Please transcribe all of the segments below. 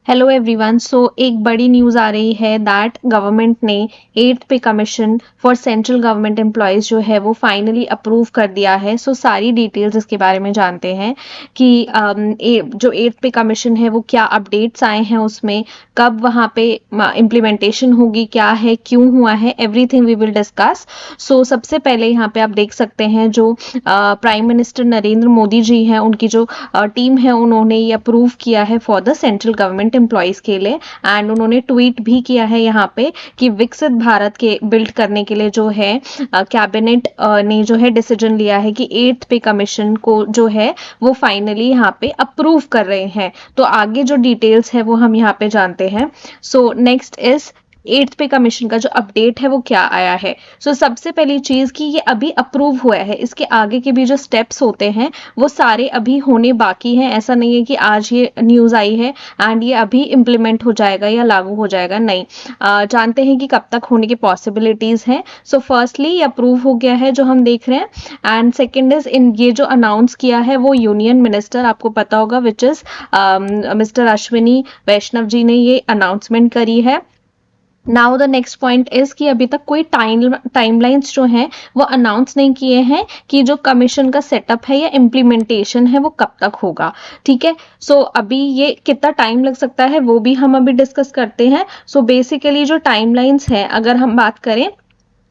Hello everyone. सो एक बड़ी news आ रही है दैट गवर्नमेंट ने 8th पे commission for central government employees जो है वो फाइनली अप्रूव कर दिया है। सो सारी डिटेल्स इसके बारे में जानते हैं कि जो 8th पे कमीशन है वो क्या अपडेट्स आए हैं उसमें, कब वहाँ पे इम्प्लीमेंटेशन होगी, क्या है, क्यों हुआ है, एवरीथिंग वी विल डिस्कस। सो सबसे पहले यहाँ पे आप देख सकते हैं जो प्राइम मिनिस्टर नरेंद्र मोदी जी हैं, उनकी जो टीम है उन्होंने ये अप्रूव किया है for the central government employees के लिए। एंड उन्होंने ट्वीट भी किया है यहाँ पे कि विकसित भारत के बिल्ड करने के लिए जो है कैबिनेट ने जो है डिसीजन लिया है कि 8th पे कमीशन को जो है वो फाइनली यहाँ पे अप्रूव कर रहे हैं। तो आगे जो डिटेल्स है वो हम यहाँ पे जानते हैं। सो नेक्स्ट इज 8th पे कमीशन का जो अपडेट है वो क्या आया है। सो सबसे पहली चीज कि ये अभी अप्रूव हुआ है, इसके आगे के भी जो स्टेप्स होते हैं वो सारे अभी होने बाकी हैं। ऐसा नहीं है कि आज ये न्यूज आई है एंड ये अभी इम्प्लीमेंट हो जाएगा या लागू हो जाएगा, नहीं। जानते हैं कि कब तक होने की पॉसिबिलिटीज हैं। सो फर्स्टली ये अप्रूव हो गया है जो हम देख रहे हैं। एंड सेकेंड इज इन ये जो अनाउंस किया है वो यूनियन मिनिस्टर, आपको पता होगा, विच इज मिस्टर अश्विनी वैष्णव जी ने ये अनाउंसमेंट करी है। Now the next point is कि अभी तक कोई टाइमलाइंस जो हैं वो अनाउंस नहीं किए हैं कि जो कमीशन का सेटअप है या इम्प्लीमेंटेशन है वो कब तक होगा। ठीक है, सो अभी ये कितना टाइम लग सकता है वो भी हम अभी डिस्कस करते हैं। सो बेसिकली जो टाइमलाइंस है अगर हम बात करें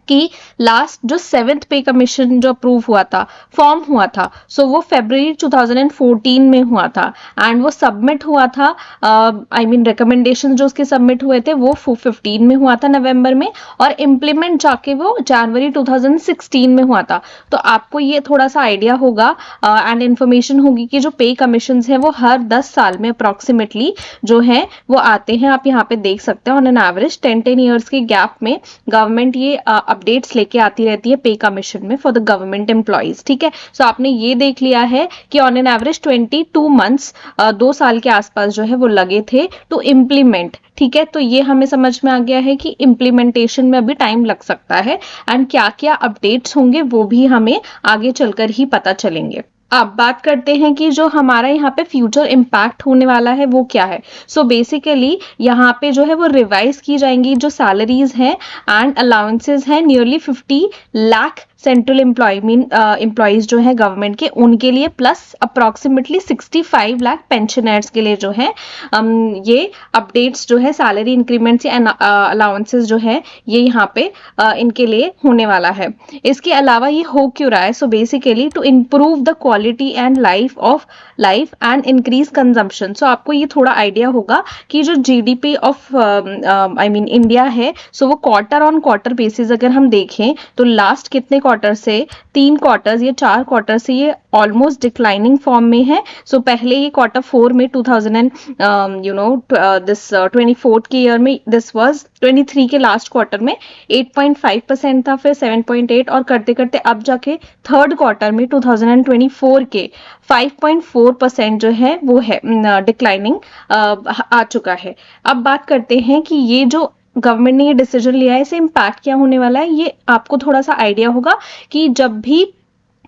कि लास्ट जो 7th पे कमीशन जो अप्रूव हुआ था, फॉर्म हुआ था, सो वो फरवरी 2014 में हुआ था। एंड वो सबमिट हुआ था, आई मीन रिकमेंडेशन जो उसके सबमिट हुए थे वो 15 में हुआ था नवंबर में, और इम्प्लीमेंट जाके वो जनवरी 2016 में हुआ था। तो आपको ये थोड़ा सा आइडिया होगा एंड इन्फॉर्मेशन होगी कि जो पे कमीशन है वो हर 10 साल में अप्रोक्सीमेटली जो है वो आते हैं। आप यहाँ पे देख सकते हैं ऑन एन एवरेज 10 ईयर्स के गैप में गवर्नमेंट ये अपडेट्स लेके आती रहती है पे कमीशन में फॉर द गवर्नमेंट एम्प्लॉयज। ठीक है, सो आपने ये देख लिया है कि ऑन एन एवरेज 22 मंथ्स, 2 साल के आसपास जो है वो लगे थे टू इम्प्लीमेंट। ठीक है, तो ये हमें समझ में आ गया है कि इम्प्लीमेंटेशन में अभी टाइम लग सकता है एंड क्या क्या अपडेट्स होंगे वो भी हमें आगे चलकर ही पता चलेंगे। अब बात करते हैं कि जो हमारा यहाँ पे फ्यूचर इम्पैक्ट होने वाला है वो क्या है। सो बेसिकली यहाँ पे जो है वो रिवाइज की जाएंगी जो सैलरीज हैं एंड अलाउंसेस हैं, नियरली 50 लाख सेंट्रल एम्प्लॉयज जो है गवर्नमेंट के, उनके लिए, प्लस अप्रोक्सीमेटली 65 लाख पेंशनर्स के लिए जो है ये अपडेट्स जो है सैलरी इंक्रीमेंट्स या अलाउंसेस जो है ये यहाँ पे इनके लिए होने वाला है। इसके अलावा ये हो क्यों रहा है? So basically to improve the quality and life and increase consumption. So आपको ये थोड़ा आइडिया होगा कि जो GDP of I mean India है, सो वो क्वार्टर ऑन क्वार्टर बेसिस अगर हम देखें तो लास्ट कितने क्वार्टर से, 3 क्वार्टर्स या 4 क्वार्टर से ये ऑलमोस्ट डिक्लाइनिंग फॉर्म में है। सो पहले ये Q4 में 24th के ईयर में दिस वाज 23 के लास्ट क्वार्टर में 8.5% था, फिर 7.8, और करते करते अब जाके थर्ड क्वार्टर में 2024 के 5.4% जो है वो है डिक्लाइनिंग आ चुका है। अब बात करते हैं कि ये जो गवर्नमेंट ने ये डिसीजन लिया है इसे इम्पैक्ट क्या होने वाला है। ये आपको थोड़ा सा आइडिया होगा कि जब भी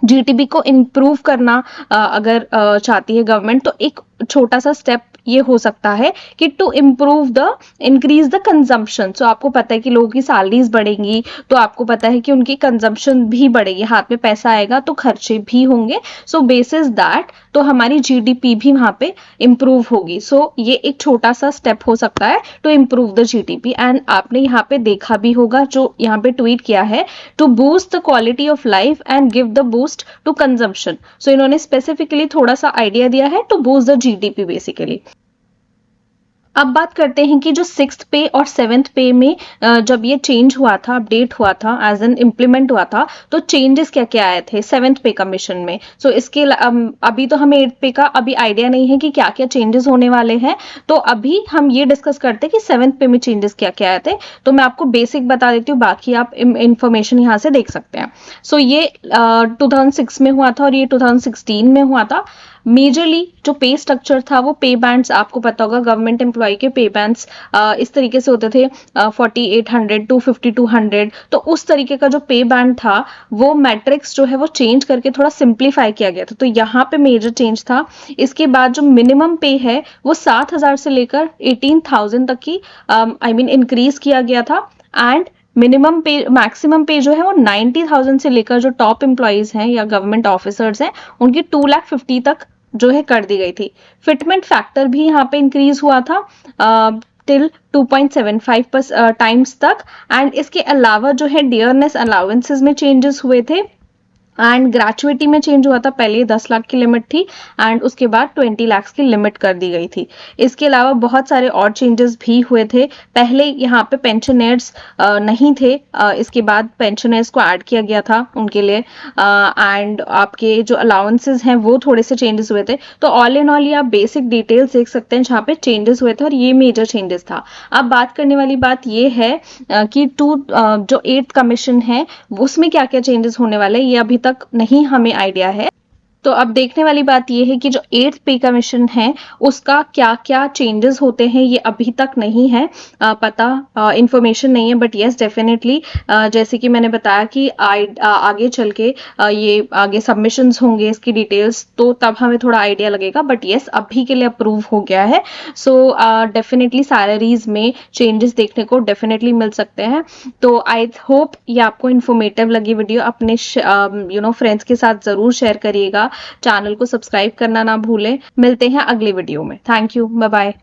जीडीपी को इम्प्रूव करना अगर चाहती है गवर्नमेंट, तो एक छोटा सा स्टेप ये हो सकता है कि to improve the increase the consumption. So आपको पता है कि लोगों की सैलरीज बढ़ेंगी तो आपको पता है कि उनकी कंजम्पशन भी बढ़ेगी, हाथ में पैसा आएगा तो खर्चे भी होंगे। सो बेसिस दैट तो हमारी जीडीपी भी वहां पे इम्प्रूव होगी। सो ये एक छोटा सा स्टेप हो सकता है to improve the GDP. And आपने यहाँ पे देखा भी होगा जो यहाँ पे ट्वीट किया है, to boost the quality of life and give the boost to consumption. So इन्होंने स्पेसिफिकली थोड़ा सा आइडिया दिया है to boost the GDP basically. अब बात करते हैं कि जो 6th पे और 7th पे में जब ये चेंज हुआ था, अपडेट हुआ था, एज एन इम्प्लीमेंट हुआ था, तो चेंजेस क्या क्या आए थे 7th पे कमीशन में। सो इसके अभी तो हमें 8th पे का अभी आइडिया नहीं है कि क्या क्या चेंजेस होने वाले हैं, तो अभी हम ये डिस्कस करते हैं कि 7th पे में चेंजेस क्या क्या आए थे। तो मैं आपको बेसिक बता देती हूँ, बाकी आप इंफॉर्मेशन यहाँ से देख सकते हैं। सो ये 2006 में हुआ था और ये 2016 में हुआ था। मेजरली जो पे स्ट्रक्चर था वो पे बैंड्स, आपको पता होगा गवर्नमेंट एम्प्लॉय के पे बैंड्स इस तरीके से होते थे 4800 टू 5200, तो उस तरीके का जो पे बैंड था वो मैट्रिक्स जो है वो चेंज करके थोड़ा सिंप्लीफाई किया गया था, तो यहाँ पे मेजर चेंज था। इसके बाद जो मिनिमम पे है वो 7,000 से लेकर 18,000 तक की इंक्रीज किया गया था। एंड मिनिमम पे मैक्सिमम पे जो है वो 90,000 से लेकर जो टॉप एम्प्लॉयज हैं या गवर्नमेंट ऑफिसर्स हैं उनकी 2,50,000 तक जो है कर दी गई थी। फिटमेंट फैक्टर भी यहाँ पे इंक्रीज हुआ था टिल 2.75 टाइम्स तक। एंड इसके अलावा जो है डियरनेस अलाउंसेस में चेंजेस हुए थे एंड ग्रेचुइटी में चेंज हुआ था। पहले 10 लाख की लिमिट थी एंड उसके बाद 20 लाख की लिमिट कर दी गई थी। इसके अलावा बहुत सारे और चेंजेस भी हुए थे। पहले यहाँ पे पेंशनर्स नहीं थे, इसके बाद पेंशनर्स को ऐड किया गया था उनके लिए। एंड आपके जो अलाउंसेस हैं वो थोड़े से चेंजेस हुए थे। तो ऑल इन ऑल ये आप बेसिक डिटेल्स देख सकते हैं जहाँ पे चेंजेस हुए थे और ये मेजर चेंजेस था। अब बात करने वाली बात ये है कि जो 8th कमीशन है उसमें क्या क्या चेंजेस होने वाले ये अभी तक नहीं हमें आइडिया है। तो अब देखने वाली बात यह है कि जो 8th पे कमीशन है उसका क्या क्या चेंजेस होते हैं ये अभी तक नहीं है पता, इंफॉर्मेशन नहीं है। बट यस डेफिनेटली जैसे कि मैंने बताया कि आगे चल के ये आगे सबमिशंस होंगे इसकी डिटेल्स, तो तब हमें थोड़ा आइडिया लगेगा। बट यस अभी के लिए अप्रूव हो गया है। सो डेफिनेटली सैलरीज में चेंजेस देखने को डेफिनेटली मिल सकते हैं। तो आई होप ये आपको इन्फॉर्मेटिव लगी वीडियो। अपने फ्रेंड्स के साथ जरूर शेयर करिएगा। चैनल को सब्सक्राइब करना ना भूलें। मिलते हैं अगले वीडियो में। Thank you, bye bye.